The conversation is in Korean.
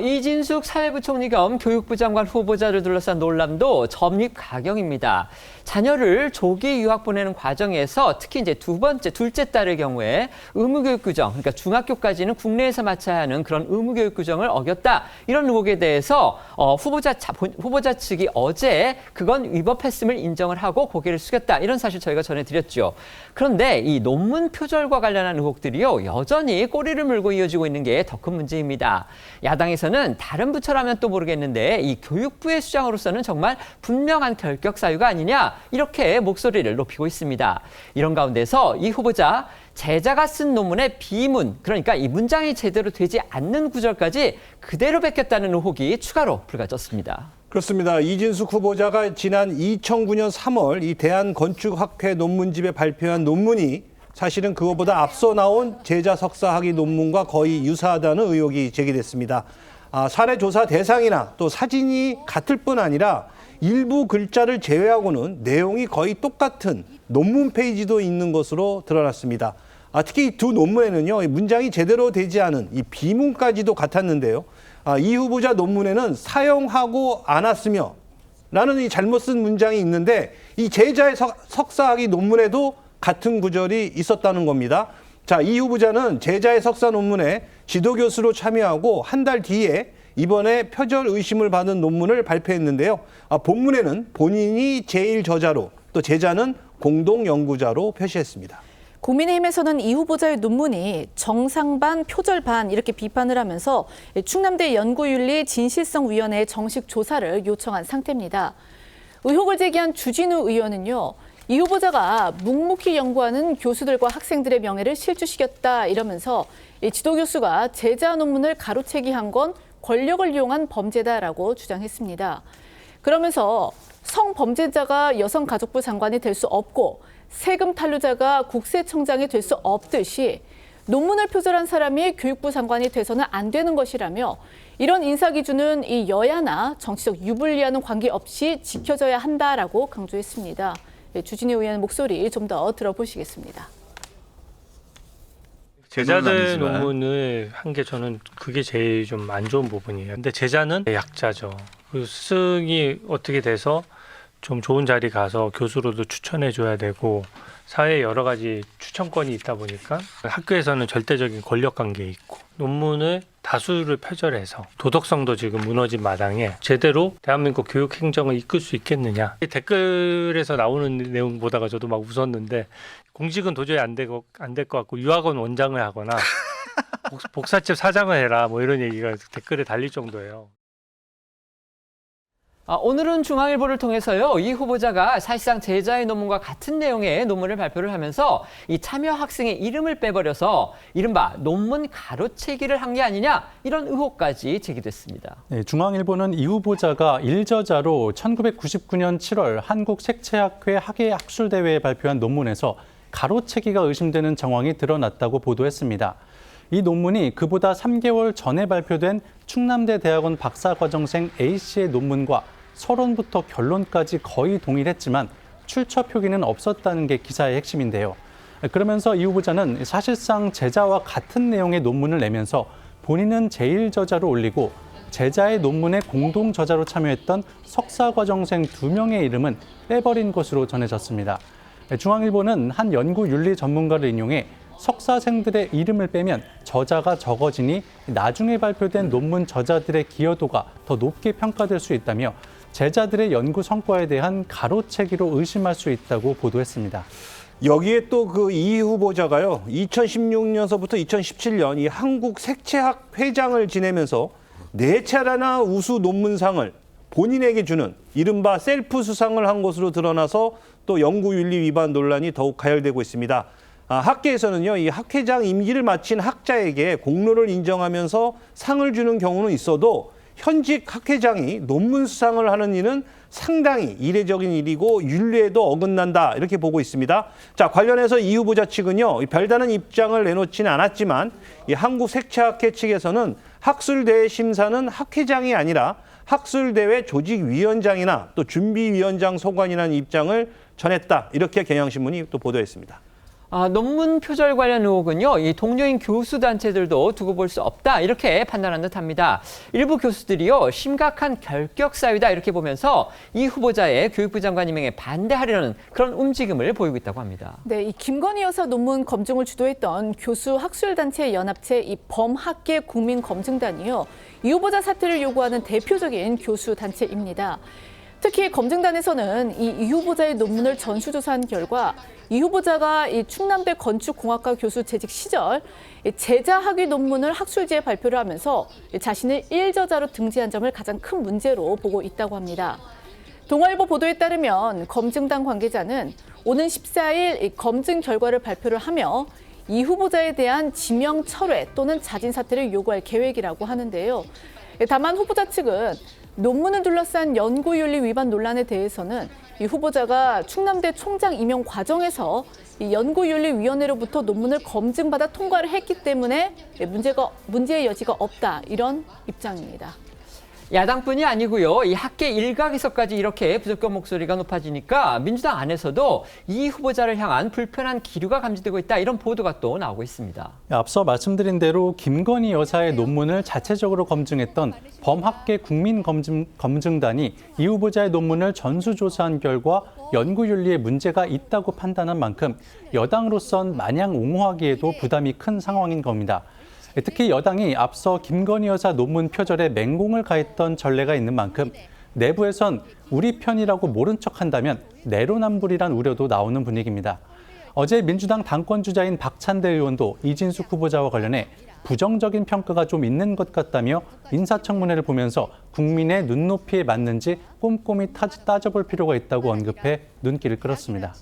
이진숙 사회부총리 겸 교육부 장관 후보자를 둘러싼 논란도 점입가경입니다. 자녀를 조기 유학 보내는 과정에서 특히 이제 둘째 딸의 경우에 의무교육 규정, 그러니까 중학교까지는 국내에서 마쳐야 하는 그런 의무교육 규정을 어겼다. 이런 의혹에 대해서 후보자 측이 어제 그건 위법했음을 인정을 하고 고개를 숙였다. 이런 사실 저희가 전해드렸죠. 그런데 이 논문 표절과 관련한 의혹들이요, 여전히 꼬리를 물고 이어지고 있는 게 더 큰 문제입니다. 야당에서는 다른 부처라면 또 모르겠는데 이 교육부의 수장으로서는 정말 분명한 결격 사유가 아니냐, 이렇게 목소리를 높이고 있습니다. 이런 가운데서 이 후보자 제자가 쓴 논문의 비문, 그러니까 이 문장이 제대로 되지 않는 구절까지 그대로 베꼈다는 의혹이 추가로 불거졌습니다. 그렇습니다. 이진숙 후보자가 지난 2009년 3월 이 대한건축학회 논문집에 발표한 논문이 사실은 그것보다 앞서 나온 제자 석사 학위 논문과 거의 유사하다는 의혹이 제기됐습니다. 사례 조사 대상이나 또 사진이 같을 뿐 아니라 일부 글자를 제외하고는 내용이 거의 똑같은 논문 페이지도 있는 것으로 드러났습니다. 특히 두 논문에는요, 문장이 제대로 되지 않은 이 비문까지도 같았는데요. 이 후보자 논문에는 사용하고 않았으며 라는 이 잘못 쓴 문장이 있는데 이 제자의 석사학위 논문에도 같은 구절이 있었다는 겁니다. 자, 이 후보자는 제자의 석사 논문에 지도교수로 참여하고 한 달 뒤에 이번에 표절 의심을 받은 논문을 발표했는데요. 본문에는 본인이 제일 저자로 또 제자는 공동 연구자로 표시했습니다. 국민의힘에서는 이 후보자의 논문이 정상반, 표절반 이렇게 비판을 하면서 충남대 연구윤리 진실성위원회에 정식 조사를 요청한 상태입니다. 의혹을 제기한 주진우 의원은요, 이 후보자가 묵묵히 연구하는 교수들과 학생들의 명예를 실추시켰다 이러면서 지도교수가 제자 논문을 가로채기 한 건 권력을 이용한 범죄다라고 주장했습니다. 그러면서 성범죄자가 여성가족부 장관이 될 수 없고 세금 탈루자가 국세청장이 될 수 없듯이 논문을 표절한 사람이 교육부 장관이 돼서는 안 되는 것이라며 이런 인사 기준은 이 여야나 정치적 유불리와는 관계없이 지켜져야 한다라고 강조했습니다. 주진우 의원 목소리 좀 더 들어보시겠습니다. 제자들 논문을 한 게 저는 그게 제일 좀 안 좋은 부분이에요. 근데 제자는 약자죠. 그 스승이 어떻게 돼서 좀 좋은 자리 가서 교수로도 추천해 줘야 되고 사회에 여러 가지 추천권이 있다 보니까 학교에서는 절대적인 권력 관계에 있고 논문을 다수를 표절해서 도덕성도 지금 무너진 마당에 제대로 대한민국 교육 행정을 이끌 수 있겠느냐. 댓글에서 나오는 내용 보다가 저도 막 웃었는데 공직은 도저히 안 될 것 같고 유학원 원장을 하거나 복사집 사장을 해라 뭐 이런 얘기가 댓글에 달릴 정도예요. 오늘은 중앙일보를 통해서요, 이 후보자가 사실상 제자의 논문과 같은 내용의 논문을 발표를 하면서 이 참여 학생의 이름을 빼버려서 이른바 논문 가로채기를 한 게 아니냐, 이런 의혹까지 제기됐습니다. 네, 중앙일보는 이 후보자가 일저자로 1999년 7월 한국색채학회 학예학술대회에 발표한 논문에서 가로채기가 의심되는 정황이 드러났다고 보도했습니다. 이 논문이 그보다 3개월 전에 발표된 충남대 대학원 박사과정생 A씨의 논문과 서론부터 결론까지 거의 동일했지만 출처 표기는 없었다는 게 기사의 핵심인데요. 그러면서 이 후보자는 사실상 제자와 같은 내용의 논문을 내면서 본인은 제일 저자로 올리고 제자의 논문에 공동 저자로 참여했던 석사과정생 2명의 이름은 빼버린 것으로 전해졌습니다. 중앙일보는 한 연구윤리 전문가를 인용해 석사생들의 이름을 빼면 저자가 적어지니 나중에 발표된 논문 저자들의 기여도가 더 높게 평가될 수 있다며 제자들의 연구 성과에 대한 가로채기로 의심할 수 있다고 보도했습니다. 여기에 또 그 이 후보자가요, 2016년서부터 2017년 이 한국색채학 회장을 지내면서 4차례나 우수 논문상을 본인에게 주는 이른바 셀프 수상을 한 것으로 드러나서 또 연구윤리 위반 논란이 더욱 가열되고 있습니다. 학계에서는요, 이 학회장 임기를 마친 학자에게 공로를 인정하면서 상을 주는 경우는 있어도 현직 학회장이 논문 수상을 하는 일은 상당히 이례적인 일이고 윤리에도 어긋난다, 이렇게 보고 있습니다. 자, 관련해서 이 후보자 측은요, 별다른 입장을 내놓지는 않았지만 이 한국색채학회 측에서는 학술대회 심사는 학회장이 아니라 학술대회 조직위원장이나 또 준비위원장 소관이라는 입장을 전했다, 이렇게 경향신문이 또 보도했습니다. 논문 표절 관련 의혹은요, 이 동료인 교수 단체들도 두고 볼 수 없다 이렇게 판단한 듯합니다. 일부 교수들이요 심각한 결격 사유다 이렇게 보면서 이 후보자의 교육부 장관 임명에 반대하려는 그런 움직임을 보이고 있다고 합니다. 네, 이 김건희 여사 논문 검증을 주도했던 교수 학술단체 연합체 이 범학계 국민검증단이요, 이 후보자 사퇴를 요구하는 대표적인 교수 단체입니다. 특히 검증단에서는 이 후보자의 논문을 전수조사한 결과 이 후보자가 이 충남대 건축공학과 교수 재직 시절 제자 학위 논문을 학술지에 발표를 하면서 자신을 1저자로 등재한 점을 가장 큰 문제로 보고 있다고 합니다. 동아일보 보도에 따르면 검증단 관계자는 오는 14일 검증 결과를 발표를 하며 이 후보자에 대한 지명 철회 또는 자진 사퇴를 요구할 계획이라고 하는데요. 다만 후보자 측은 논문을 둘러싼 연구윤리 위반 논란에 대해서는 이 후보자가 충남대 총장 임용 과정에서 이 연구윤리위원회로부터 논문을 검증받아 통과를 했기 때문에 문제의 여지가 없다 이런 입장입니다. 야당뿐이 아니고요. 이 학계 일각에서까지 이렇게 부적격 목소리가 높아지니까 민주당 안에서도 이 후보자를 향한 불편한 기류가 감지되고 있다. 이런 보도가 또 나오고 있습니다. 앞서 말씀드린 대로 김건희 여사의 논문을 자체적으로 검증했던 범학계 국민검증단이 이 후보자의 논문을 전수조사한 결과 연구윤리에 문제가 있다고 판단한 만큼 여당으로선 마냥 옹호하기에도 부담이 큰 상황인 겁니다. 특히 여당이 앞서 김건희 여사 논문 표절에 맹공을 가했던 전례가 있는 만큼 내부에선 우리 편이라고 모른 척한다면 내로남불이란 우려도 나오는 분위기입니다. 어제 민주당 당권주자인 박찬대 의원도 이진숙 후보자와 관련해 부정적인 평가가 좀 있는 것 같다며 인사청문회를 보면서 국민의 눈높이에 맞는지 꼼꼼히 따져볼 필요가 있다고 언급해 눈길을 끌었습니다.